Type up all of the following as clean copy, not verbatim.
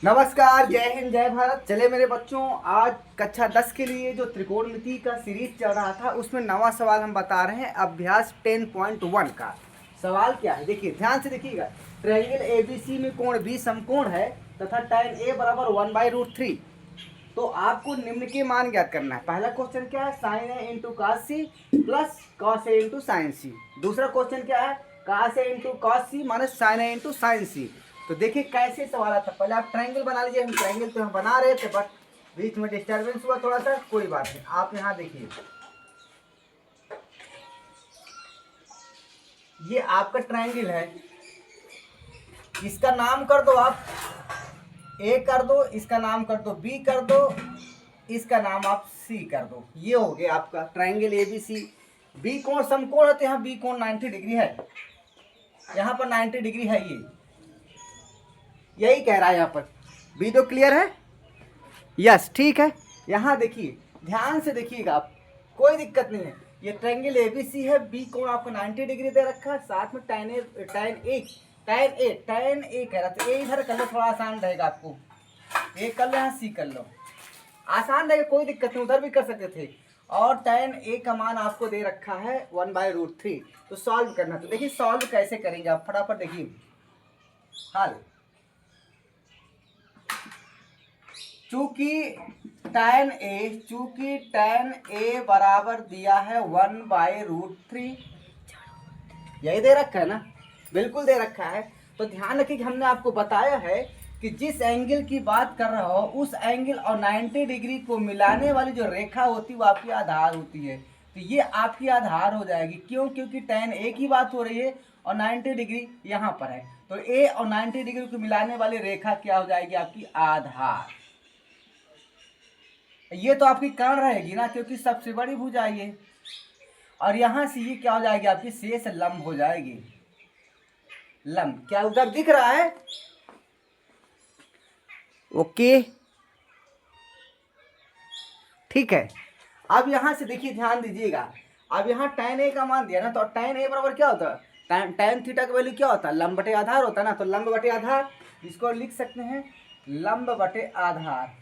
नमस्कार, जय हिंद, जय भारत। चले मेरे बच्चों, आज कक्षा 10 के लिए जो त्रिकोणमिति का सीरीज चल रहा था उसमें नवा सवाल हम बता रहे हैं। अभ्यास 10.1 का सवाल क्या है, देखिए ध्यान से देखिएगा। ट्रायंगल एबीसी में कोण बी समकोण है तथा tan a बराबर 1/√3। तो आपको निम्न के मान ज्ञात करना है। पहला क्वेश्चन क्या है, sine A into cos C plus cos A into sine C. दूसरा क्वेश्चन क्या है, cos A into cos C minus sine A into sine C. तो देखिए कैसे सवाल आता है। पहले आप ट्रायंगल बना लीजिए। हम ट्रायंगल तो हम बना रहे थे बट बीच में डिस्टर्बेंस हुआ थोड़ा सा, कोई बात नहीं। आप यहाँ देखिए, ये आपका ट्रायंगल है। इसका नाम कर दो आप ए कर दो, इसका नाम कर दो बी कर दो, इसका नाम आप सी कर दो। ये हो गया आपका triangle A B C. B कोण समकोण होते हैं, बी कोण 90 डिग्री है, यहाँ पर 90 डिग्री है। ये यही कह रहा है यहाँ पर। बी तो क्लियर है, यस ठीक है। यहाँ देखिए, ध्यान से देखिएगा आप, कोई दिक्कत नहीं है। ये ट्रायंगल एबीसी है, बी कोण आपको 90 डिग्री दे रखा है, साथ में tan ए कह रहा था। ए इधर कर लो, थोड़ा आसान रहेगा आपको। ए कर लो, यहाँ सी कर लो, आसान रहेगा, कोई दिक्कत नहीं। उधर भी कर सकते थे। और tan ए का मान आपको दे रखा है 1/√3। तो सॉल्व करना। तो देखिए सॉल्व कैसे करेंगे आप, फटाफट देखिए हल। चूंकि tan ए बराबर दिया है 1/√3, यही दे रखा है ना, बिल्कुल दे रखा है। तो ध्यान रखिए कि हमने आपको बताया है कि जिस एंगल की बात कर रहा हो उस एंगल और 90 डिग्री को मिलाने वाली जो रेखा होती है वो आपकी आधार होती है। तो ये आपकी आधार हो जाएगी। क्यों? क्योंकि tan ए की बात हो रही है और 90 डिग्री यहाँ पर है। तो ए और 90 डिग्री को मिलाने वाली रेखा क्या हो जाएगी? आपकी आधार। ये तो आपकी कर्ण रहेगी ना, क्योंकि सबसे बड़ी भुजा ये। और यहां से ये क्या हो जाएगी? आपकी शेष लंब हो जाएगी। लंब क्या उधर दिख रहा है? ओके ठीक है। अब यहां से देखिए, ध्यान दीजिएगा। अब यहाँ tan ए का मान दिया ना, तो tan ए बराबर क्या होता है? tan थीटा का वैल्यू क्या होता है? लंब बटे आधार होता है ना। तो लंब बटे आधार, इसको लिख सकते हैं लंब बटे आधार।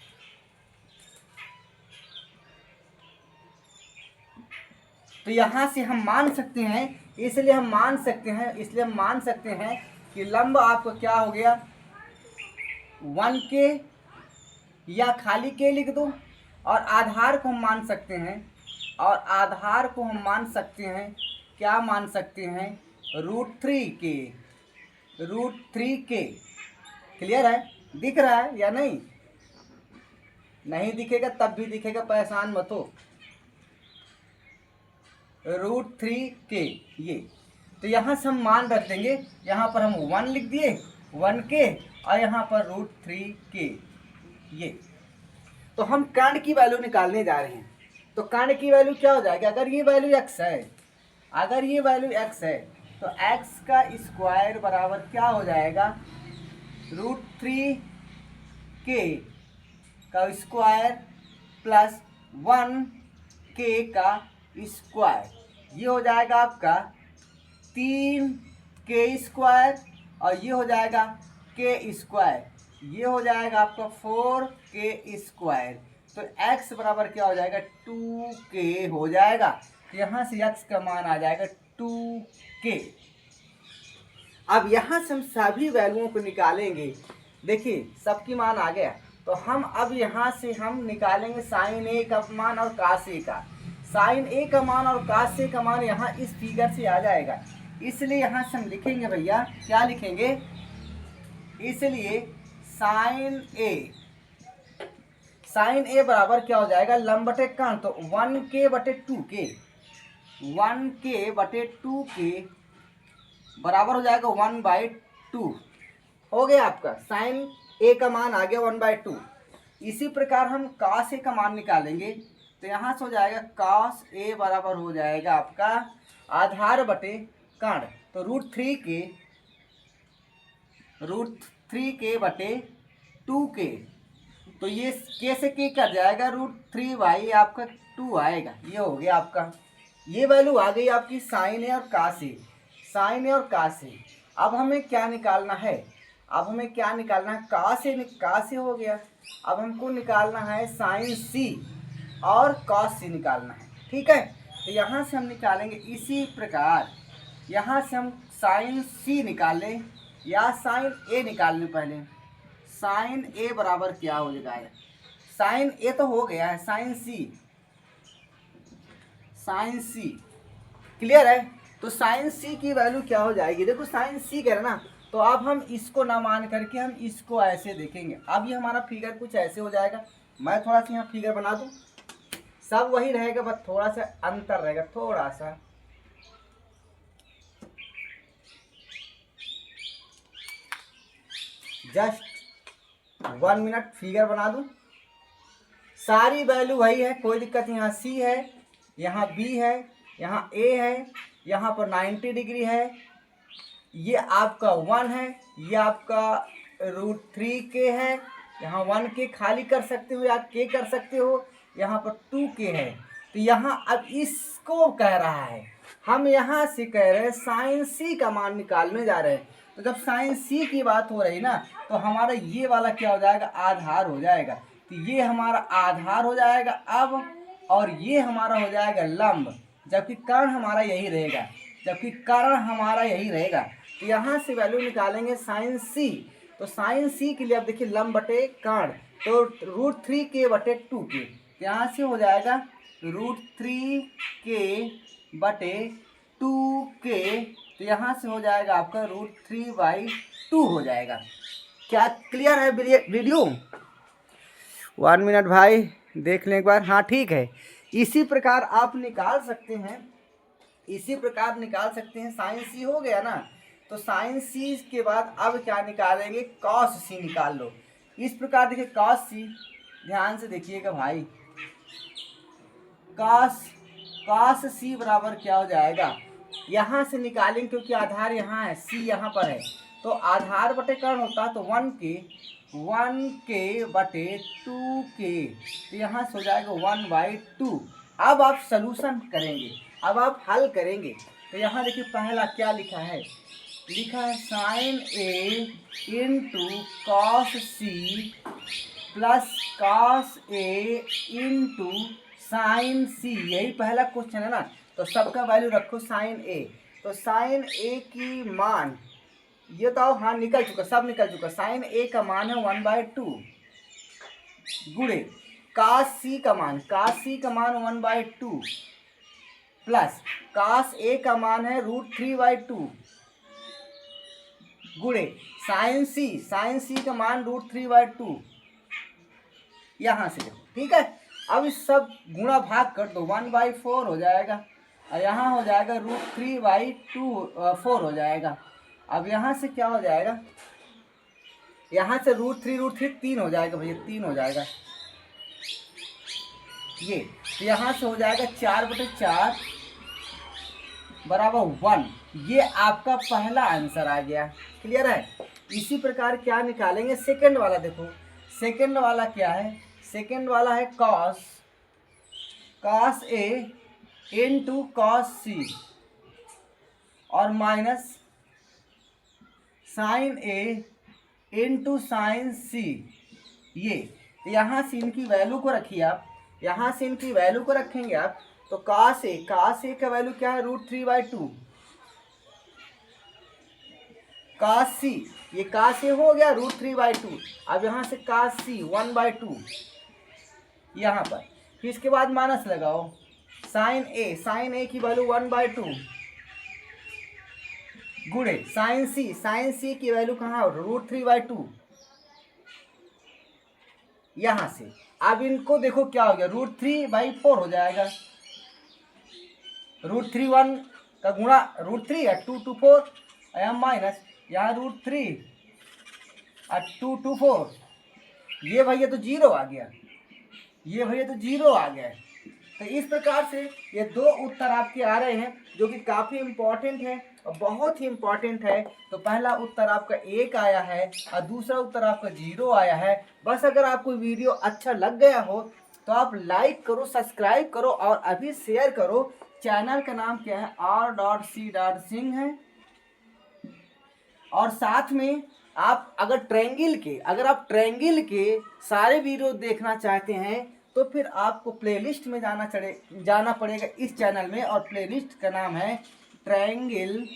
तो यहाँ से हम मान सकते हैं, इसलिए हम मान सकते हैं कि लंब आपको क्या हो गया? 1k या खाली k लिख दो। और आधार को हम मान सकते हैं, क्या मान सकते हैं? √3k। √3k क्लियर है? दिख रहा है या नहीं? नहीं दिखेगा तब भी दिखेगा, परेशान मत हो। √3k ये। तो यहाँ से हम मान रख देंगे, यहाँ पर हम 1 लिख दिए, 1k, और यहाँ पर √3k ये। तो हम कर्ण की वैल्यू निकालने जा रहे हैं। तो कर्ण की वैल्यू क्या हो जाएगी? अगर ये वैल्यू x है, तो x का स्क्वायर बराबर क्या हो जाएगा? √3k का स्क्वायर प्लस 1k का स्क्वायर। ये हो जाएगा आपका 3k स्क्वायर, और ये हो जाएगा k स्क्वायर। ये हो जाएगा आपका 4k स्क्वायर। तो x बराबर क्या हो जाएगा? 2k हो जाएगा। तो यहाँ से x का मान आ जाएगा 2k। अब यहाँ से हम सभी वैल्यूओं को निकालेंगे। देखिए सबकी मान आ गया। तो हम अब यहाँ से हम निकालेंगे साइन ए का मान और कास ए का। साइन ए का मान और कास ए का मान यहाँ इस फिगर से आ जाएगा। इसलिए यहाँ से हम लिखेंगे भैया, क्या लिखेंगे? इसलिए साइन ए बराबर क्या हो जाएगा? लंब बटे कर्ण। तो 1k बटे 2k बराबर हो जाएगा 1/2। हो गया आपका साइन ए का मान आ गया 1/2। इसी प्रकार हम कास ए का मान निकालेंगे। तो यहाँ से हो जाएगा कास ए बराबर हो जाएगा आपका आधार बटे कर्ण। तो √3k बटे 2k। तो ये k से k कट जाएगा, √3y आपका 2 आएगा। ये हो गया आपका, ये वैल्यू आ गई आपकी साइन ए और कास ए। अब हमें क्या निकालना है? अब हमें क्या निकालना है, का से हो गया। अब हमको निकालना है साइन सी और कॉस सी निकालना है, ठीक है। तो यहाँ से हम निकालेंगे इसी प्रकार, यहाँ से हम साइन सी निकाल लें या साइन ए निकाल लें। पहले साइन ए बराबर क्या हो जाएगा, साइन ए तो हो गया है, साइन सी क्लियर है। तो साइन सी की वैल्यू क्या हो जाएगी, देखो साइन सी कह रहे ना, तो अब हम इसको ना मान करके हम इसको ऐसे देखेंगे। अब ये हमारा फिगर कुछ ऐसे हो जाएगा। मैं थोड़ा सा यहाँ फिगर बना दूँ, सब वही रहेगा बस थोड़ा सा अंतर रहेगा, थोड़ा सा। जस्ट 1 मिनट फिगर बना दूं। सारी वैल्यू वही है, कोई दिक्कत नहीं। यहाँ सी है, यहाँ बी है, यहाँ ए है, यहाँ पर 90 डिग्री है, ये आपका 1 है, ये आपका √3k है, यहाँ 1k खाली कर सकते हो या k कर सकते हो, यहाँ पर 2k है। तो यहाँ अब इसको कह रहा है, हम यहाँ से कह रहे हैं साइन सी का मान निकालने जा रहे हैं। तो जब साइन सी की बात हो रही ना, तो हमारा ये वाला क्या हो जाएगा, आधार हो जाएगा। तो ये हमारा आधार हो जाएगा अब, और ये हमारा हो जाएगा लंब, जबकि कर्ण हमारा यही रहेगा। तो यहाँ से वैल्यू निकालेंगे साइन सी। तो साइन सी के लिए अब देखिए लंब बटे कर्ण, तो √3k बटे 2k, यहाँ से हो जाएगा √3k बटे 2k। तो यहाँ से हो जाएगा आपका √3/2 हो जाएगा। क्या क्लियर है वीडियो? 1 मिनट भाई देख लें एक बार। हाँ ठीक है, इसी प्रकार आप निकाल सकते हैं, साइन सी हो गया ना। तो साइन सी के बाद अब क्या निकालेंगे, कॉस सी निकाल लो। इस प्रकार देखिए कॉस सी, ध्यान से देखिएगा भाई, कॉस सी बराबर क्या हो जाएगा, यहाँ से निकालेंगे क्योंकि आधार यहाँ है, सी यहाँ पर है, तो आधार बटे कर्ण होता है, तो 1k बटे 2k, तो यहाँ से हो जाएगा 1/2। अब आप सलूशन करेंगे, अब आप हल करेंगे। तो यहाँ देखिए पहला क्या लिखा है sine A into cos C plus cos A into sine C, यही पहला क्वेश्चन है ना। तो सबका वैल्यू रखो साइन ए। तो साइन ए की मान ये तो हाँ निकल चुका, सब निकल चुका। साइन ए का मान है 1/2 गुणे कॉस सी का मान 1/2 प्लस कॉस ए का मान है √3/2 गुणे साइन सी का मान √3/2। यहाँ से देखो, ठीक है। अब इस सब गुणा भाग कर दो, 1/4 हो जाएगा, और यहाँ हो जाएगा √3/4 हो जाएगा। अब यहाँ से क्या हो जाएगा, यहाँ से √3 3 हो जाएगा भैया, 3 हो जाएगा ये। तो यहाँ से हो जाएगा 4/4 बराबर 1। ये आपका पहला आंसर आ गया, क्लियर है। इसी प्रकार क्या निकालेंगे सेकंड वाला, देखो सेकंड वाला क्या है, सेकंड वाला है कॉस ए इंटू कॉस सी और minus sine A into sine सी। ये यहाँ से इनकी वैल्यू को रखिए आप, यहाँ से इनकी वैल्यू को रखेंगे आप। तो कॉस ए का वैल्यू क्या है, √3/2। कॉस सी, ये कॉस ए हो गया √3/2। अब यहाँ से कॉस सी 1/2 यहाँ पर, फिर इसके बाद माइनस लगाओ साइन ए की वैल्यू 1/2 गुणे साइन सी की वैल्यू कहाँ, √3/2 यहाँ से। अब इनको देखो क्या हो गया, √3/4 हो जाएगा। √3 का गुणा √3 है 2 to 4, यहाँ माइनस, यहाँ √3 और 2 to 4, ये भैया तो जीरो आ गया, तो इस प्रकार से ये दो उत्तर आपके आ रहे हैं जो कि काफ़ी इम्पोर्टेंट है और बहुत ही इम्पोर्टेंट है। तो पहला उत्तर आपका 1 आया है और दूसरा उत्तर आपका 0 आया है। बस अगर आपको वीडियो अच्छा लग गया हो तो आप लाइक करो, सब्सक्राइब करो और अभी शेयर करो। चैनल का नाम क्या है, R.C. सिंह है और साथ में आप अगर ट्रायंगल के सारे वीडियो देखना चाहते हैं तो फिर आपको प्लेलिस्ट में जाना पड़ेगा इस चैनल में, और प्लेलिस्ट का नाम है triangle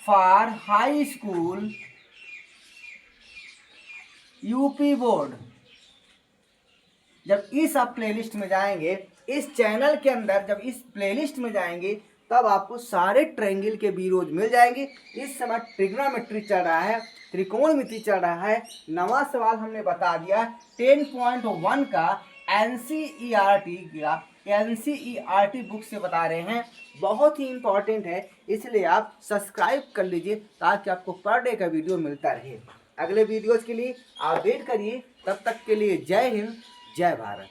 for high school UP board. जब इस आप प्लेलिस्ट में जाएंगे, इस चैनल के अंदर जब इस प्लेलिस्ट में जाएंगे तब आपको सारे ट्रायंगल के वीडियोज मिल जाएंगे। इस समय ट्रिग्नोमेट्री चल रहा है, त्रिकोणमिति चल रहा है। नवा सवाल हमने बता दिया 10.1 का एनसीईआरटी बुक से बता रहे हैं, बहुत ही इंपॉर्टेंट है, इसलिए आप सब्सक्राइब कर लीजिए ताकि आपको पर डे का वीडियो मिलता रहे। अगले वीडियोज के लिए आप वेट करिए, तब तक के लिए जय हिंद, जय भारत।